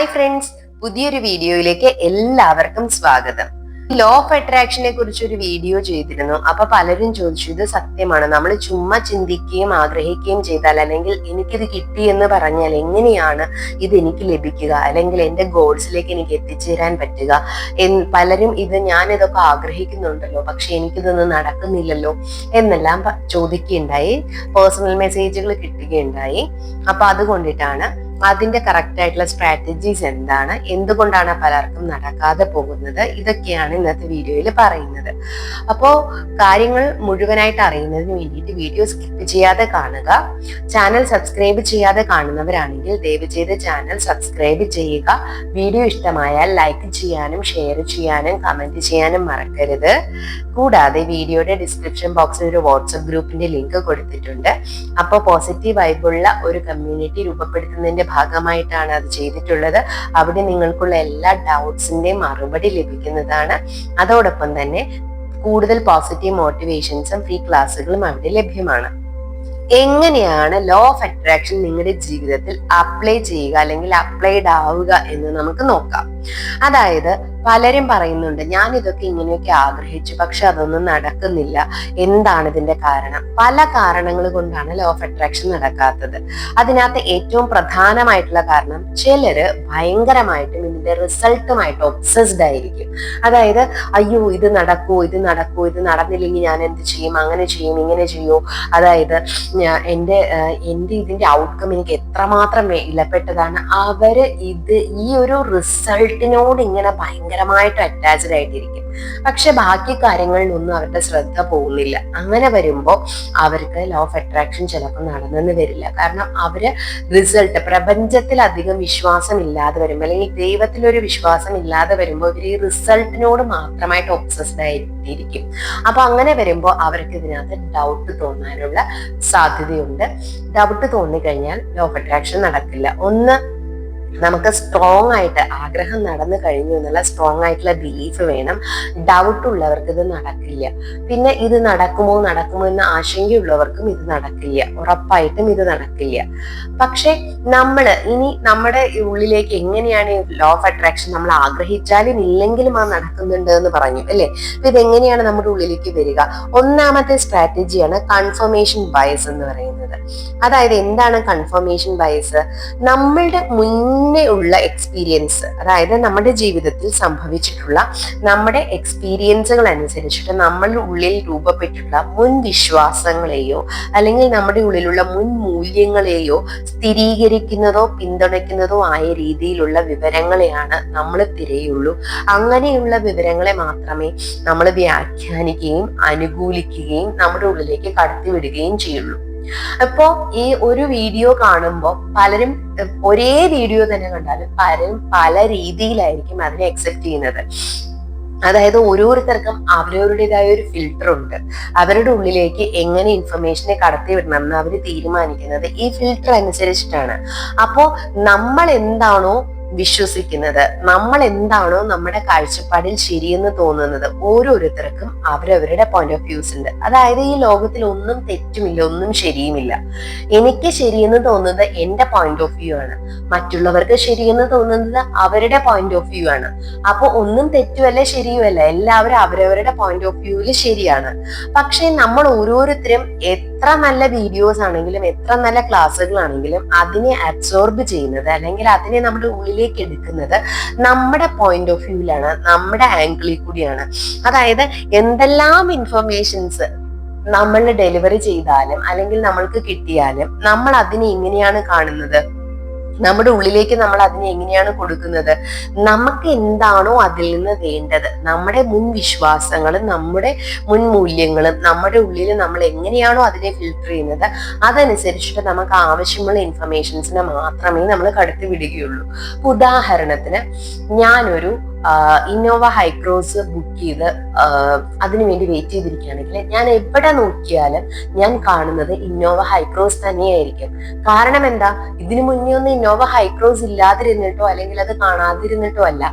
Hi friends, പുതിയൊരു വീഡിയോയിലേക്ക് എല്ലാവർക്കും സ്വാഗതം. ലോ ഓഫ് അട്രാക്ഷനെ കുറിച്ചൊരു വീഡിയോ ചെയ്തിരുന്നു. അപ്പൊ പലരും ചോദിച്ചു, ഇത് സത്യമാണ്? നമ്മൾ ചുമ്മാ ചിന്തിക്കുകയും ആഗ്രഹിക്കുകയും ചെയ്താൽ, അല്ലെങ്കിൽ എനിക്കിത് കിട്ടി എന്ന് പറഞ്ഞാൽ എങ്ങനെയാണ് ഇത് എനിക്ക് ലഭിക്കുക, അല്ലെങ്കിൽ എന്റെ ഗോൾസിലേക്ക് എനിക്ക് എത്തിച്ചേരാൻ പറ്റുക? പലരും ഞാനിതൊക്കെ ആഗ്രഹിക്കുന്നുണ്ടല്ലോ, പക്ഷെ എനിക്കിതൊന്നും നടക്കുന്നില്ലല്ലോ എന്നെല്ലാം ചോദിക്കുകയുണ്ടായി. പേഴ്സണൽ മെസ്സേജുകൾ കിട്ടുകയുണ്ടായി. അപ്പൊ അതുകൊണ്ടിട്ടാണ് അതിന്റെ കറക്റ്റ് ആയിട്ടുള്ള സ്ട്രാറ്റജീസ് എന്താണ്, എന്തുകൊണ്ടാണ് പലർക്കും നടക്കാതെ പോകുന്നത്, ഇതൊക്കെയാണ് ഇന്നത്തെ വീഡിയോയിൽ പറയുന്നത്. അപ്പോൾ കാര്യങ്ങൾ മുഴുവനായിട്ട് അറിയുന്നതിന് വേണ്ടിയിട്ട് വീഡിയോ സ്കിപ്പ് ചെയ്യാതെ കാണുക. ചാനൽ സബ്സ്ക്രൈബ് ചെയ്യാതെ കാണുന്നവരാണെങ്കിൽ ദയവ് ചെയ്ത് ചാനൽ സബ്സ്ക്രൈബ് ചെയ്യുക. വീഡിയോ ഇഷ്ടമായാൽ ലൈക്ക് ചെയ്യാനും ഷെയർ ചെയ്യാനും കമന്റ് ചെയ്യാനും മറക്കരുത്. കൂടാതെ വീഡിയോയുടെ ഡിസ്ക്രിപ്ഷൻ ബോക്സിൽ ഒരു വാട്സപ്പ് ഗ്രൂപ്പിന്റെ ലിങ്ക് കൊടുത്തിട്ടുണ്ട്. അപ്പോൾ പോസിറ്റീവ് വൈബുള്ള ഒരു കമ്മ്യൂണിറ്റി രൂപപ്പെടുത്തുന്നതിന്റെ ഭാഗമായിട്ടാണ് അത് ചെയ്തിട്ടുള്ളത്. അവിടെ നിങ്ങൾക്കുള്ള എല്ലാ ഡൗട്ട്സിന്റെയും മറുപടി ലഭിക്കുന്നതാണ്. അതോടൊപ്പം തന്നെ കൂടുതൽ പോസിറ്റീവ് മോട്ടിവേഷൻസും ഫ്രീ ക്ലാസ്സുകളും അവിടെ ലഭ്യമാണ്. എങ്ങനെയാണ് ലോ ഓഫ് അട്രാക്ഷൻ നിങ്ങളുടെ ജീവിതത്തിൽ അപ്ലൈ ചെയ്യുക, അല്ലെങ്കിൽ അപ്ലൈഡ് ആവുക എന്ന് നമുക്ക് നോക്കാം. അതായത് പലരും പറയുന്നുണ്ട്, ഞാൻ ഇതൊക്കെ ഇങ്ങനെയൊക്കെ ആഗ്രഹിച്ചു, പക്ഷെ അതൊന്നും നടക്കുന്നില്ല. എന്താണ് ഇതിന്റെ കാരണം? പല കാരണങ്ങൾ കൊണ്ടാണ് ലോ ഓഫ് അട്രാക്ഷൻ നടക്കാത്തത്. അതിനകത്ത് ഏറ്റവും പ്രധാനമായിട്ടുള്ള കാരണം, ചിലര് ഭയങ്കരമായിട്ടും ഇതിന്റെ റിസൾട്ടുമായിട്ട് ഒബ്സസ്ഡ് ആയിരിക്കും. അതായത് അയ്യോ, ഇത് നടക്കൂ, ഇത് നടന്നില്ലെങ്കിൽ ഞാൻ എന്ത് ചെയ്യും, അങ്ങനെ ചെയ്യും, ഇങ്ങനെ ചെയ്യൂ. അതായത് എന്റെ ഇതിന്റെ ഔട്ട്കം എനിക്ക് എത്രമാത്രം വിലപ്പെട്ടതാണ്. അവര് ഈ ഒരു റിസൾട്ടിനോട് ഇങ്ങനെ ഭയങ്കരമായിട്ട് അറ്റാച്ച്ഡ് ആയിട്ടിരിക്കും. പക്ഷെ ബാക്കി കാര്യങ്ങളിലൊന്നും അവരുടെ ശ്രദ്ധ പോകുന്നില്ല. അങ്ങനെ വരുമ്പോൾ അവർക്ക് ലോ ഓഫ് അട്രാക്ഷൻ ചിലപ്പോൾ നടന്നെന്ന് വരില്ല. കാരണം അവര് പ്രപഞ്ചത്തിൽ അധികം വിശ്വാസം ഇല്ലാതെ വരുമ്പോൾ, അല്ലെങ്കിൽ ദൈവത്തിലൊരു വിശ്വാസം ഇല്ലാതെ വരുമ്പോൾ ഇവർ ഈ റിസൾട്ടിനോട് മാത്രമായിട്ട് ഒബ്സസ്ഡ് ആയിട്ടിരിക്കും. അപ്പൊ അങ്ങനെ വരുമ്പോൾ അവർക്ക് ഇതിനകത്ത് ഡൗട്ട് തോന്നാനുള്ള സാധ്യതയുണ്ട്. ഡൗട്ട് തോന്നിക്കഴിഞ്ഞാൽ ലോ ഓഫ് അട്രാക്ഷൻ നടക്കില്ല. ഒന്ന്, നമുക്ക് സ്ട്രോങ് ആയിട്ട് ആഗ്രഹം നടന്നു കഴിഞ്ഞു എന്നുള്ള സ്ട്രോങ് ആയിട്ടുള്ള ബിലീഫ് വേണം. ഡൗട്ട് ഉള്ളവർക്ക് ഇത് നടക്കില്ല. പിന്നെ ഇത് നടക്കുമോ എന്ന ആശങ്കയുള്ളവർക്കും ഇത് നടക്കില്ല. ഉറപ്പായിട്ടും ഇത് നടക്കില്ല. പക്ഷെ ഇനി നമ്മുടെ ഉള്ളിലേക്ക് എങ്ങനെയാണ് ലോ ഓഫ് അട്രാക്ഷൻ നമ്മൾ ആഗ്രഹിച്ചാലും ഇല്ലെങ്കിലും നടക്കുന്നുണ്ട് എന്ന് പറഞ്ഞു അല്ലെ? അപ്പൊ ഇതെങ്ങനെയാണ് നമ്മുടെ ഉള്ളിലേക്ക് വരിക? ഒന്നാമത്തെ സ്ട്രാറ്റജിയാണ് കൺഫർമേഷൻ ബയസ് എന്ന് പറയുന്നത്. അതായത് എന്താണ് കൺഫർമേഷൻ ബയസ്? നമ്മളുടെ മുന്നേ ഉള്ള എക്സ്പീരിയൻസ്, അതായത് നമ്മുടെ ജീവിതത്തിൽ സംഭവിച്ചിട്ടുള്ള നമ്മുടെ എക്സ്പീരിയൻസുകൾ അനുസരിച്ചിട്ട് നമ്മളുടെ ഉള്ളിൽ രൂപപ്പെട്ടിട്ടുള്ള മുൻ വിശ്വാസങ്ങളെയോ അല്ലെങ്കിൽ നമ്മുടെ ഉള്ളിലുള്ള മുൻ മൂല്യങ്ങളെയോ സ്ഥിരീകരിക്കുന്നതോ പിന്തുണയ്ക്കുന്നതോ ആയ രീതിയിലുള്ള വിവരങ്ങളെയാണ് നമ്മൾ തിരയുള്ളൂ. അങ്ങനെയുള്ള വിവരങ്ങളെ മാത്രമേ നമ്മൾ വ്യാഖ്യാനിക്കുകയും അനുകൂലിക്കുകയും നമ്മുടെ ഉള്ളിലേക്ക് കടത്തിവിടുകയും ചെയ്യുള്ളൂ. അപ്പോ ഈ ഒരു വീഡിയോ കാണുമ്പോൾ പലരും ഒരേ വീഡിയോ തന്നെ കണ്ടാലും പലരും പല രീതിയിലായിരിക്കും അതിനെ അക്സെപ്റ്റ് ചെയ്യുന്നത്. അതായത് ഓരോരുത്തർക്കും അവരവരുടേതായ ഒരു ഫിൽട്ടർ ഉണ്ട്. അവരുടെ ഉള്ളിലേക്ക് എങ്ങനെ ഇൻഫർമേഷനെ കടത്തി വിടണം എന്ന് അവർ തീരുമാനിക്കുന്നത് ഈ ഫിൽട്ടർ അനുസരിച്ചിട്ടാണ്. അപ്പോ നമ്മൾ എന്താണോ വിശ്വസിക്കുന്നത്, നമ്മൾ എന്താണോ നമ്മുടെ കാഴ്ചപ്പാടിൽ ശരിയെന്ന് തോന്നുന്നത്, ഓരോരുത്തർക്കും അവരവരുടെ പോയിന്റ് ഓഫ് വ്യൂസ് ഉണ്ട്. അതായത് ഈ ലോകത്തിൽ ഒന്നും തെറ്റുമില്ല, ഒന്നും ശരിയുമില്ല. എനിക്ക് ശരിയെന്ന് തോന്നുന്നത് എന്റെ പോയിന്റ് ഓഫ് വ്യൂ ആണ്, മറ്റുള്ളവർക്ക് ശരിയെന്ന് തോന്നുന്നത് അവരുടെ പോയിന്റ് ഓഫ് വ്യൂ ആണ്. അപ്പൊ ഒന്നും തെറ്റുമല്ല ശരിയുമല്ല, എല്ലാവരും അവരവരുടെ പോയിന്റ് ഓഫ് വ്യൂവിൽ ശരിയാണ്. പക്ഷെ നമ്മൾ ഓരോരുത്തരും എത്ര നല്ല വീഡിയോസ് ആണെങ്കിലും എത്ര നല്ല ക്ലാസ്സുകളാണെങ്കിലും അതിനെ അബ്സോർബ് ചെയ്യുന്നത്, അല്ലെങ്കിൽ അതിനെ നമ്മുടെ ഉള്ളിലേക്ക് എടുക്കുന്നത് നമ്മുടെ പോയിന്റ് ഓഫ് വ്യൂവിലാണ്, നമ്മുടെ ആംഗിളിൽ കൂടിയാണ്. അതായത് എന്തെല്ലാം ഇൻഫർമേഷൻസ് നമ്മൾ ഡെലിവറി ചെയ്താലും അല്ലെങ്കിൽ നമ്മൾക്ക് കിട്ടിയാലും നമ്മൾ അതിനെ എങ്ങനെയാണ് കാണുന്നത്? നമ്മുടെ ഉള്ളിലേക്ക് നമ്മൾ അതിനെ എങ്ങനെയാണ് കൊടുക്കുന്നത്? നമുക്ക് എന്താണോ അതിൽ നിന്ന് വേണ്ടത്, നമ്മുടെ മുൻ വിശ്വാസങ്ങളും നമ്മുടെ മുൻ മൂല്യങ്ങളും നമ്മുടെ ഉള്ളിൽ നമ്മൾ എങ്ങനെയാണോ അതിനെ ഫിൽട്ടർ ചെയ്യുന്നത്, അതനുസരിച്ചിട്ട് നമുക്ക് ആവശ്യമുള്ള ഇൻഫർമേഷൻസിനെ മാത്രമേ നമ്മൾ കടത്തി വിടുകയുള്ളൂ. ഉദാഹരണത്തിന്, ഞാനൊരു ഇന്നോവ ഹൈക്രോസ് ബുക്ക് ചെയ്ത് അതിനുവേണ്ടി വെയിറ്റ് ചെയ്തിരിക്കുകയാണെങ്കിൽ ഞാൻ എവിടെ നോക്കിയാലും ഞാൻ കാണുന്നത് ഇന്നോവ ഹൈക്രോസ് തന്നെയായിരിക്കും. കാരണം എന്താ, ഇതിനു മുന്നേ ഒന്നും ഇന്നോവ ഹൈക്രോസ് ഇല്ലാതിരുന്നിട്ടോ അല്ലെങ്കിൽ അത് കാണാതിരുന്നിട്ടോ അല്ല.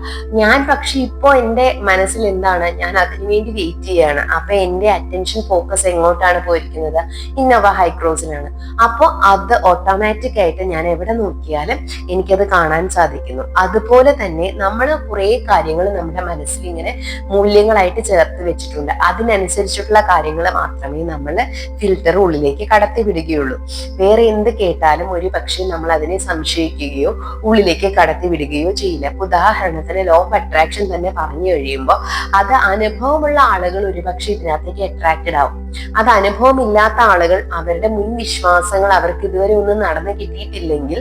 ഞാൻ പക്ഷെ ഇപ്പോ എന്റെ മനസ്സിൽ എന്താണ്, ഞാൻ അതിനുവേണ്ടി വെയിറ്റ് ചെയ്യാണ്. അപ്പൊ എന്റെ അറ്റൻഷൻ ഫോക്കസ് എങ്ങോട്ടാണ് പോയിരിക്കുന്നത്? ഇന്നോവ ഹൈക്രോസിനാണ്. അപ്പൊ അത് ഓട്ടോമാറ്റിക് ആയിട്ട് ഞാൻ എവിടെ നോക്കിയാലും എനിക്കത് കാണാൻ സാധിക്കുന്നു. അതുപോലെ തന്നെ നമ്മൾ കുറെ കാര്യങ്ങൾ നമ്മുടെ മനസ്സിൽ ഇങ്ങനെ മൂല്യങ്ങളായിട്ട് ചേർത്ത് വെച്ചിട്ടുണ്ട്. അതിനനുസരിച്ചിട്ടുള്ള കാര്യങ്ങൾ മാത്രമേ നമ്മൾ ഫിൽറ്റർ ഉള്ളിലേക്ക് കടത്തി വിടുകയുള്ളൂ. വേറെ എന്ത് കേട്ടാലും ഒരു പക്ഷേ നമ്മൾ അതിനെ സംശയിക്കുകയോ ഉള്ളിലേക്ക് കടത്തി വിടുകയോ ചെയ്യില്ല. ഉദാഹരണത്തിന് ലോ ഓഫ് അട്രാക്ഷൻ തന്നെ പറഞ്ഞു കഴിയുമ്പോൾ അത് അനുഭവമുള്ള ആളുകൾ ഒരുപക്ഷെ ഇതിനകത്തേക്ക് അട്രാക്റ്റഡ് ആവും. അത് അനുഭവമില്ലാത്ത ആളുകൾ അവരുടെ മുൻ വിശ്വാസങ്ങൾ അവർക്ക് ഇതുവരെ ഒന്നും നടന്നു കിട്ടിയിട്ടില്ലെങ്കിൽ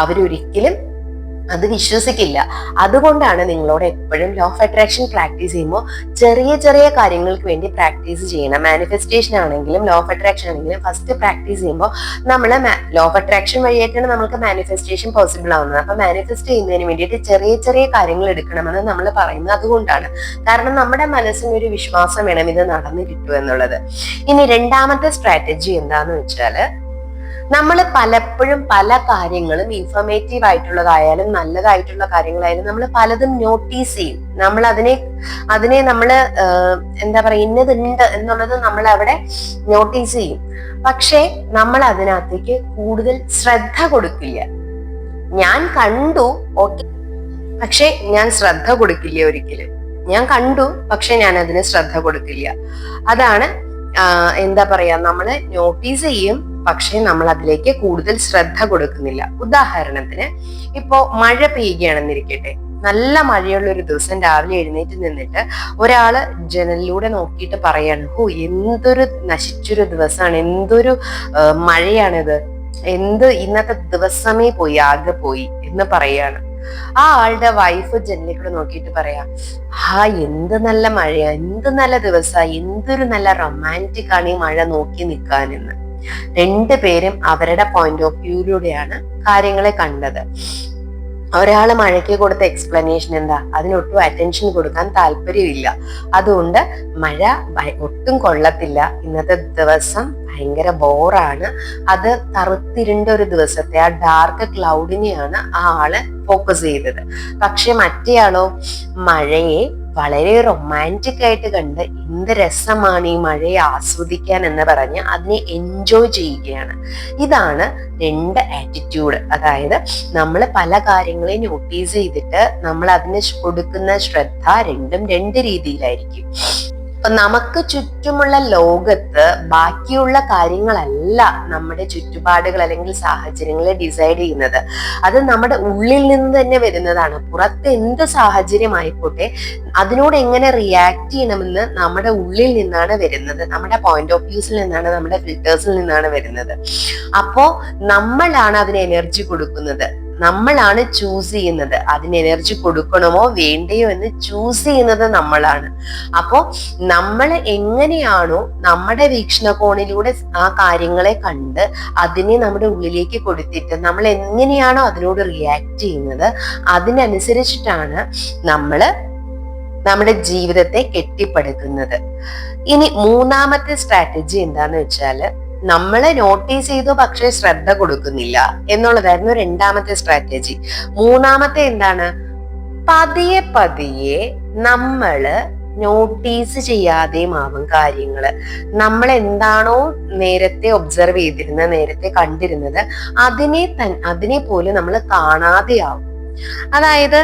അവരൊരിക്കലും അത് വിശ്വസിക്കില്ല. അതുകൊണ്ടാണ് നിങ്ങളോട് എപ്പോഴും ലോ ഓഫ് അട്രാക്ഷൻ പ്രാക്ടീസ് ചെയ്യുമ്പോൾ ചെറിയ ചെറിയ കാര്യങ്ങൾക്ക് വേണ്ടി പ്രാക്ടീസ് ചെയ്യണം. മാനിഫെസ്റ്റേഷൻ ആണെങ്കിലും ലോ ഓഫ് അട്രാക്ഷൻ ആണെങ്കിലും ഫസ്റ്റ് പ്രാക്ടീസ് ചെയ്യുമ്പോൾ നമ്മൾ ലോ ഓഫ് അട്രാക്ഷൻ വഴിയായിട്ടാണ് നമുക്ക് മാനിഫെസ്റ്റേഷൻ പോസിബിൾ ആവുന്നത്. അപ്പൊ മാനിഫെസ്റ്റ് ചെയ്യുന്നതിന് വേണ്ടിയിട്ട് ചെറിയ ചെറിയ കാര്യങ്ങൾ എടുക്കണമെന്ന് നമ്മൾ പറയുന്നത് അതുകൊണ്ടാണ്. കാരണം നമ്മുടെ മനസ്സിന് ഒരു വിശ്വാസം വേണം ഇത് നടന്നു കിട്ടും എന്നുള്ളത്. ഇനി രണ്ടാമത്തെ സ്ട്രാറ്റജി എന്താന്ന് വെച്ചാല്, നമ്മൾ പലപ്പോഴും പല കാര്യങ്ങളും ഇൻഫോർമേറ്റീവ് ആയിട്ടുള്ളതായാലും നല്ലതായിട്ടുള്ള കാര്യങ്ങളായാലും നമ്മൾ പലതും നോട്ടീസ് ചെയ്യും. നമ്മൾ അതിനെ നമ്മൾ എന്താ പറയുക, ഇന്നതുണ്ട് എന്നുള്ളത് നമ്മൾ അവിടെ നോട്ടീസ് ചെയ്യും. പക്ഷെ നമ്മൾ അതിനകത്തേക്ക് കൂടുതൽ ശ്രദ്ധ കൊടുക്കില്ല. ഞാൻ കണ്ടു, ഓക്കെ, പക്ഷെ ഞാൻ ശ്രദ്ധ കൊടുക്കില്ല. ഒരിക്കലും ഞാൻ കണ്ടു, പക്ഷെ ഞാൻ അതിന് ശ്രദ്ധ കൊടുക്കില്ല. അതാണ് എന്താ പറയാ, നമ്മള് നോട്ടീസ് ചെയ്യും, പക്ഷെ നമ്മൾ അതിലേക്ക് കൂടുതൽ ശ്രദ്ധ കൊടുക്കുന്നില്ല. ഉദാഹരണത്തിന് ഇപ്പോ മഴ പെയ്യുകയാണെന്നിരിക്കട്ടെ. നല്ല മഴയുള്ള ഒരു ദിവസം രാവിലെ എഴുന്നേറ്റ് നിന്നിട്ട് ഒരാള് ജനലിലൂടെ നോക്കിയിട്ട് പറയാണ്, ഓ എന്തൊരു നശിച്ചൊരു ദിവസമാണ്, എന്തൊരു മഴയാണിത്, ഇന്നത്തെ ദിവസമേ പോയി, ആകെ പോയി എന്ന് പറയാണ്. ആ ആളുടെ വൈഫ് ജനലിൽ കൂടെ നോക്കിയിട്ട് പറയാ, എന്ത് നല്ല മഴയാ, എന്ത് നല്ല ദിവസാ, എന്തൊരു നല്ല റൊമാൻറ്റിക് ആണ് ഈ മഴ നോക്കി നിൽക്കാനെന്ന്. രണ്ടുപേരും അവരുടെ പോയിന്റ് ഓഫ് വ്യൂയിലൂടെയാണ് കാര്യങ്ങളെ കണ്ടത്. ഒരാള് മഴയ്ക്ക് കൊടുത്ത എക്സ്പ്ലനേഷൻ എന്താ, അതിനൊട്ടും അറ്റൻഷൻ കൊടുക്കാൻ താല്പര്യമില്ല. അതുകൊണ്ട് മഴ ഒട്ടും കൊള്ളത്തില്ല, ഇന്നത്തെ ദിവസം ഭയങ്കര ബോറാണ്. അത് കറുത്തിരുണ്ട ഒരു ദിവസത്തെ ആ ഡാർക്ക് ക്ലൗഡിനെയാണ് ആ ആള് ഫോക്കസ് ചെയ്തത്. പക്ഷെ മറ്റേയാളോ മഴയെ വളരെ റൊമാൻറ്റിക് ആയിട്ട് കണ്ട് എന്ത് രസമാണ് ഈ മഴയെ ആസ്വദിക്കാൻ എന്ന് പറഞ്ഞ് അതിനെ എൻജോയ് ചെയ്യുകയാണ്. ഇതാണ് രണ്ട് ആറ്റിറ്റ്യൂഡ്. അതായത് നമ്മൾ പല കാര്യങ്ങളെയും നോട്ടീസ് ചെയ്തിട്ട് നമ്മൾ അതിന് കൊടുക്കുന്ന ശ്രദ്ധ രണ്ടും രണ്ട് രീതിയിലായിരിക്കും. അപ്പൊ നമുക്ക് ചുറ്റുമുള്ള ലോകത്ത് ബാക്കിയുള്ള കാര്യങ്ങളല്ല നമ്മുടെ ചുറ്റുപാടുകൾ അല്ലെങ്കിൽ സാഹചര്യങ്ങളെ ഡിസൈഡ് ചെയ്യുന്നത്. അത് നമ്മുടെ ഉള്ളിൽ നിന്ന് തന്നെ വരുന്നതാണ്. പുറത്ത് എന്ത് സാഹചര്യം ആയിക്കോട്ടെ അതിനോട് എങ്ങനെ റിയാക്ട് ചെയ്യണമെന്ന് നമ്മുടെ ഉള്ളിൽ നിന്നാണ് വരുന്നത്. നമ്മുടെ പോയിന്റ് ഓഫ് വ്യൂസിൽ നിന്നാണ്, നമ്മുടെ ഫിൽറ്റേഴ്സിൽ നിന്നാണ് വരുന്നത്. അപ്പോ നമ്മളാണ് അതിന് എനർജി കൊടുക്കുന്നത്. നമ്മളാണ് ചൂസ് ചെയ്യുന്നത്. അതിന് എനർജി കൊടുക്കണമോ വേണ്ടയോ എന്ന് ചൂസ് ചെയ്യുന്നത് നമ്മളാണ്. അപ്പോ നമ്മൾ എങ്ങനെയാണോ നമ്മുടെ വീക്ഷണകോണിലൂടെ ആ കാര്യങ്ങളെ കണ്ട് അതിനെ നമ്മുടെ ഉള്ളിലേക്ക് കൊടുത്തിട്ട് നമ്മൾ എങ്ങനെയാണോ അതിനോട് റിയാക്ട് ചെയ്യുന്നത് അതിനനുസരിച്ചിട്ടാണ് നമ്മള് നമ്മുടെ ജീവിതത്തെ കെട്ടിപ്പടുക്കുന്നത്. ഇനി മൂന്നാമത്തെ സ്ട്രാറ്റജി എന്താന്ന് വെച്ചാല്, നമ്മളെ നോട്ടീസ് ചെയ്തു പക്ഷെ ശ്രദ്ധ കൊടുക്കുന്നില്ല എന്നുള്ളതായിരുന്നു രണ്ടാമത്തെ സ്ട്രാറ്റജി. മൂന്നാമത്തെ എന്താണ്, പതിയെ പതിയെ നമ്മള് നോട്ടീസ് ചെയ്യാതെയും ആവും കാര്യങ്ങള്. നമ്മൾ എന്താണോ നേരത്തെ ഒബ്സർവ് ചെയ്തിരുന്നത്, നേരത്തെ കണ്ടിരുന്നത്, അതിനെ പോലും നമ്മൾ കാണാതെയാവും. അതായത്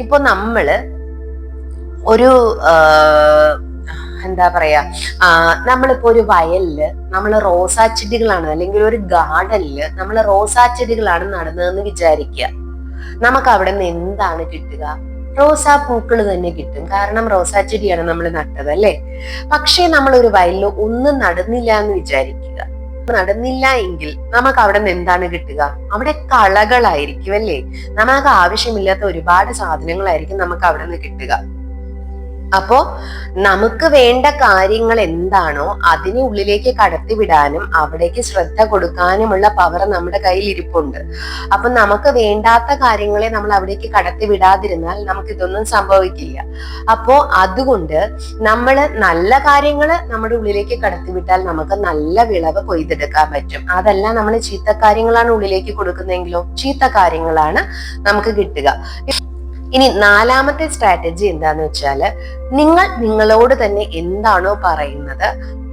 ഇപ്പൊ നമ്മള് ഒരു എന്താ പറയാ, നമ്മളിപ്പോ ഒരു വയലില് നമ്മൾ റോസാ ചെടികളാണ് അല്ലെങ്കിൽ ഒരു ഗാർഡനില് നമ്മൾ റോസാ ചെടികളാണ് നടുന്നതെന്ന് വിചാരിക്കുക. നമുക്ക് അവിടെ നിന്ന് എന്താണ് കിട്ടുക? റോസാ പൂക്കൾ തന്നെ കിട്ടും. കാരണം റോസാ ചെടിയാണ് നമ്മൾ നട്ടത്, അല്ലേ? പക്ഷെ നമ്മൾ ഒരു വയലിൽ ഒന്നും നടുന്നില്ല എന്ന് വിചാരിക്കുക. നടന്നില്ല എങ്കിൽ നമുക്ക് അവിടെ നിന്ന് എന്താണ് കിട്ടുക? അവിടെ കളകളായിരിക്കും, അല്ലേ? നമുക്ക് ആവശ്യമില്ലാത്ത ഒരുപാട് സാധനങ്ങളായിരിക്കും നമുക്ക് അവിടെ നിന്ന് കിട്ടുക. അപ്പോ നമുക്ക് വേണ്ട കാര്യങ്ങൾ എന്താണോ അതിനെ ഉള്ളിലേക്ക് കടത്തിവിടാനും അവിടേക്ക് ശ്രദ്ധ കൊടുക്കാനുമുള്ള പവർ നമ്മുടെ കയ്യിൽ ഇരിപ്പുണ്ട്. അപ്പൊ നമുക്ക് വേണ്ടാത്ത കാര്യങ്ങളെ നമ്മൾ അവിടേക്ക് കടത്തിവിടാതിരുന്നാൽ നമുക്ക് ഇതൊന്നും സംഭവിക്കില്ല. അപ്പോ അതുകൊണ്ട് നമ്മൾ നല്ല കാര്യങ്ങൾ നമ്മുടെ ഉള്ളിലേക്ക് കടത്തിവിട്ടാൽ നമുക്ക് നല്ല വിളവ് കൊയ്തെടുക്കാൻ പറ്റും. അതല്ല നമ്മൾ ചീത്ത കാര്യങ്ങളാണ് ഉള്ളിലേക്ക് കൊടുക്കുന്നതെങ്കിലോ ചീത്ത കാര്യങ്ങളാണ് നമുക്ക് കിട്ടുക. ഇനി നാലാമത്തെ സ്ട്രാറ്റജി എന്താന്ന് വെച്ചാല്, നിങ്ങൾ നിങ്ങളോട് തന്നെ എന്താണോ പറയുന്നത്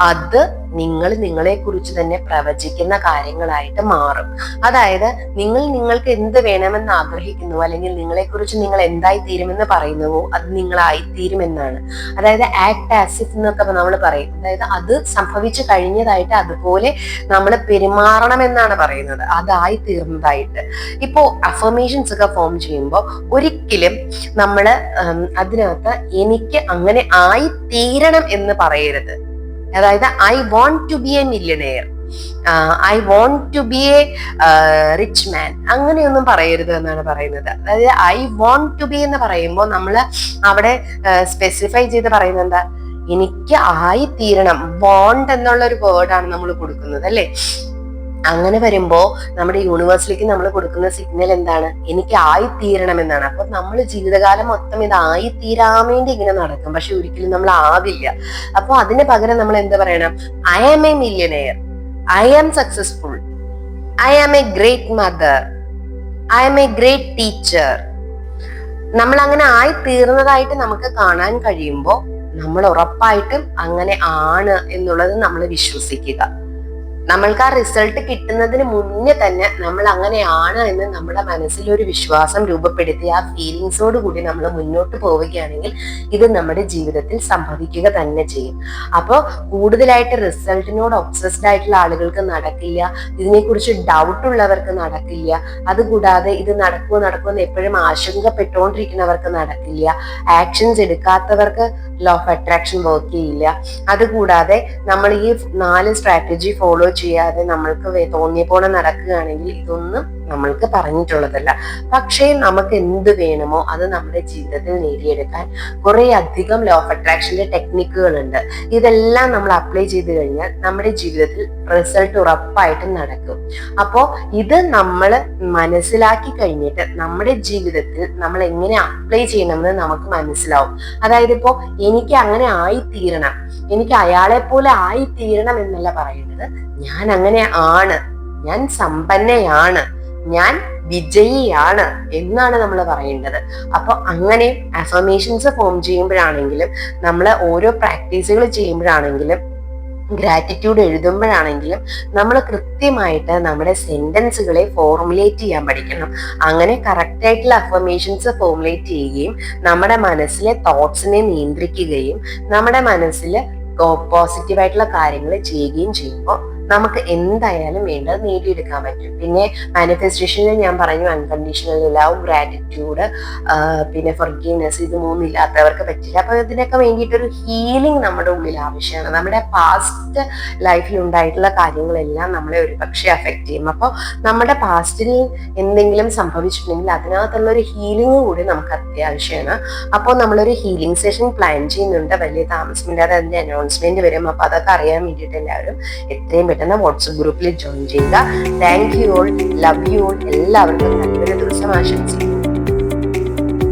അത് നിങ്ങൾ നിങ്ങളെ കുറിച്ച് തന്നെ പ്രവചിക്കുന്ന കാര്യങ്ങളായിട്ട് മാറും. അതായത് നിങ്ങൾ നിങ്ങൾക്ക് എന്ത് വേണമെന്ന് ആഗ്രഹിക്കുന്നു, അല്ലെങ്കിൽ നിങ്ങളെ കുറിച്ച് നിങ്ങൾ എന്തായി തീരുമെന്ന് പറയുന്നുവോ അത് നിങ്ങളായി തീരുമെന്നാണ്. അതായത് ആക്ട് ആസ് ഇഫ് എന്നൊക്കെ നമ്മൾ പറയും. അതായത് അത് സംഭവിച്ചു കഴിഞ്ഞതായിട്ട് അതുപോലെ നമ്മൾ പെരുമാറണമെന്നാണ് പറയുന്നത്, അതായി തീർന്നതായിട്ട്. ഇപ്പോ അഫർമേഷൻസ് ഒക്കെ ഫോം ചെയ്യുമ്പോൾ ഒരിക്കലും നമ്മള് അതിനകത്ത് എനിക്ക് അങ്ങനെ ആയി തീരണം എന്ന് പറയരുത്. അതായത് I want to be a millionaire, I want to be a rich man, അങ്ങനെയൊന്നും പറയരുത് എന്നാണ് പറയുന്നത്. അതായത് ഐ വോണ്ട് ടു ബി എന്ന് പറയുമ്പോൾ നമ്മൾ അവിടെ സ്പെസിഫൈ ചെയ്ത് പറയുന്നത് എന്താ, എനിക്ക് ആയി തീരണം. വോണ്ട് എന്നുള്ള ഒരു വേർഡാണ് നമ്മൾ കൊടുക്കുന്നത് അല്ലെ. അങ്ങനെ വരുമ്പോ നമ്മുടെ യൂണിവേഴ്സിലേക്ക് നമ്മൾ കൊടുക്കുന്ന സിഗ്നൽ എന്താണ്, എനിക്ക് ആയിത്തീരണം എന്നാണ്. അപ്പൊ നമ്മൾ ജീവിതകാലം മൊത്തം ഇത് ആയിത്തീരാൻ വേണ്ടി ഇങ്ങനെ നടക്കും, പക്ഷെ ഒരിക്കലും നമ്മൾ ആവില്ല. അപ്പൊ അതിന് പകരം നമ്മൾ എന്ത് പറയണം, I am a millionaire, I am successful, I am a great mother, I am a great teacher. നമ്മൾ അങ്ങനെ ആയിത്തീർന്നതായിട്ട് നമുക്ക് കാണാൻ കഴിയുമ്പോൾ നമ്മൾ ഉറപ്പായിട്ടും അങ്ങനെ ആണ് എന്നുള്ളത് നമ്മൾ വിശ്വസിക്കുക. നമ്മൾക്ക് ആ റിസൾട്ട് കിട്ടുന്നതിന് മുന്നേ തന്നെ നമ്മൾ അങ്ങനെയാണ് എന്ന് നമ്മുടെ മനസ്സിൽ ഒരു വിശ്വാസം രൂപപ്പെടുത്തി ആ ഫീലിങ്സോട് കൂടി നമ്മൾ മുന്നോട്ട് പോവുകയാണെങ്കിൽ ഇത് നമ്മുടെ ജീവിതത്തിൽ സംഭവിക്കുക തന്നെ ചെയ്യും. അപ്പോൾ കൂടുതലായിട്ട് റിസൾട്ടിനോട് ഒബ്സസ്ഡ് ആയിട്ടുള്ള ആളുകൾക്ക് നടക്കില്ല, ഇതിനെക്കുറിച്ച് ഡൗട്ട് ഉള്ളവർക്ക് നടക്കില്ല, അതുകൂടാതെ ഇത് നടക്കുമോ എന്ന് എപ്പോഴും ആശങ്കപ്പെട്ടുകൊണ്ടിരിക്കുന്നവർക്ക് നടക്കില്ല, ആക്ഷൻസ് എടുക്കാത്തവർക്ക് ലോ ഓഫ് അട്രാക്ഷൻ വർക്ക് ചെയ്യില്ല. അതുകൂടാതെ നമ്മൾ ഈ 4 സ്ട്രാറ്റജി ഫോളോ ചെയ്യാതെ നമ്മൾക്ക് തോന്നിയ പോലെ നടക്കുകയാണെങ്കിൽ ഇതൊന്നും നമ്മൾക്ക് പറഞ്ഞിട്ടുള്ളതല്ല. പക്ഷേ നമുക്ക് എന്ത് വേണമോ അത് നമ്മുടെ ജീവിതത്തിൽ നേടിയെടുക്കാൻ കുറെ അധികം ലോ ഓഫ് അട്രാക്ഷന്റെ ടെക്നിക്കുകളുണ്ട്. ഇതെല്ലാം നമ്മൾ അപ്ലൈ ചെയ്ത് കഴിഞ്ഞാൽ നമ്മുടെ ജീവിതത്തിൽ റിസൾട്ട് ഉറപ്പായിട്ടും നടക്കും. അപ്പോ ഇത് നമ്മൾ മനസ്സിലാക്കി കഴിഞ്ഞിട്ട് നമ്മുടെ ജീവിതത്തിൽ നമ്മൾ എങ്ങനെ അപ്ലൈ ചെയ്യണമെന്ന് നമുക്ക് മനസ്സിലാവും. അതായത് ഇപ്പോ എനിക്ക് അങ്ങനെ ആയിത്തീരണം, എനിക്ക് അയാളെ പോലെ ആയിത്തീരണം എന്നല്ല പറയുന്നത്, ഞാൻ അങ്ങനെ ആണ്, ഞാൻ സമ്പന്നയാണ്, ഞാൻ വിജയിയാണ് എന്നാണ് നമ്മൾ പറയേണ്ടത്. അപ്പൊ അങ്ങനെ അഫർമേഷൻസ് ഫോം ചെയ്യുമ്പോഴാണെങ്കിലും, നമ്മൾ ഓരോ പ്രാക്ടീസുകൾ ചെയ്യുമ്പോഴാണെങ്കിലും, ഗ്രാറ്റിറ്റ്യൂഡ് എഴുതുമ്പോഴാണെങ്കിലും നമ്മൾ കൃത്യമായിട്ട് നമ്മുടെ സെന്റൻസുകളെ ഫോർമുലേറ്റ് ചെയ്യാൻ പഠിക്കണം. അങ്ങനെ കറക്റ്റ് ആയിട്ടുള്ള അഫർമേഷൻസ് ഫോർമുലേറ്റ് ചെയ്യുകയും നമ്മുടെ മനസ്സിലെ തോട്ട്സിനെ നിയന്ത്രിക്കുകയും നമ്മുടെ മനസ്സിൽ പോസിറ്റീവായിട്ടുള്ള കാര്യങ്ങൾ ചെയ്യുകയും ചെയ്യുമ്പോൾ നമുക്ക് എന്തായാലും വേണ്ടത് നേടിയെടുക്കാൻ പറ്റും. പിന്നെ മാനിഫെസ്റ്റേഷനിൽ ഞാൻ പറഞ്ഞു അൺകണ്ടീഷണൽ ലവ്, ഗ്രാറ്റിറ്റ്യൂഡ്, പിന്നെ ഫൊർഗീവ്നെസ്, ഇത് 3 ഇല്ലാത്തവർക്ക് പറ്റില്ല. അപ്പൊ ഇതിനൊക്കെ വേണ്ടിയിട്ടൊരു ഹീലിംഗ് നമ്മുടെ ഉള്ളിൽ ആവശ്യമാണ്. നമ്മുടെ പാസ്റ്റ് ലൈഫിൽ ഉണ്ടായിട്ടുള്ള കാര്യങ്ങളെല്ലാം നമ്മളെ ഒരു പക്ഷേ അഫക്റ്റ് ചെയ്യും. അപ്പോൾ നമ്മുടെ പാസ്റ്റിൽ എന്തെങ്കിലും സംഭവിച്ചിട്ടുണ്ടെങ്കിൽ അതിനകത്തുള്ള ഒരു ഹീലിംഗ് കൂടി നമുക്ക് അത്യാവശ്യമാണ്. അപ്പോൾ നമ്മളൊരു ഹീലിംഗ് സെഷൻ പ്ലാൻ ചെയ്യുന്നുണ്ട്, വലിയ താമസമില്ലാതെ അതിന്റെ അനൗൺസ്മെന്റ് വരും. അപ്പൊ അതൊക്കെ അറിയാൻ വേണ്ടിയിട്ട് എല്ലാവരും എത്രയും പെട്ടെന്ന് വാട്സ്ആപ്പ് ഗ്രൂപ്പിൽ ജോയിൻ ചെയ്യുക. Thank you all, love you all. എല്ലാവർക്കും നല്ലൊരു ദിവസം ആശംസിക്കുന്നു.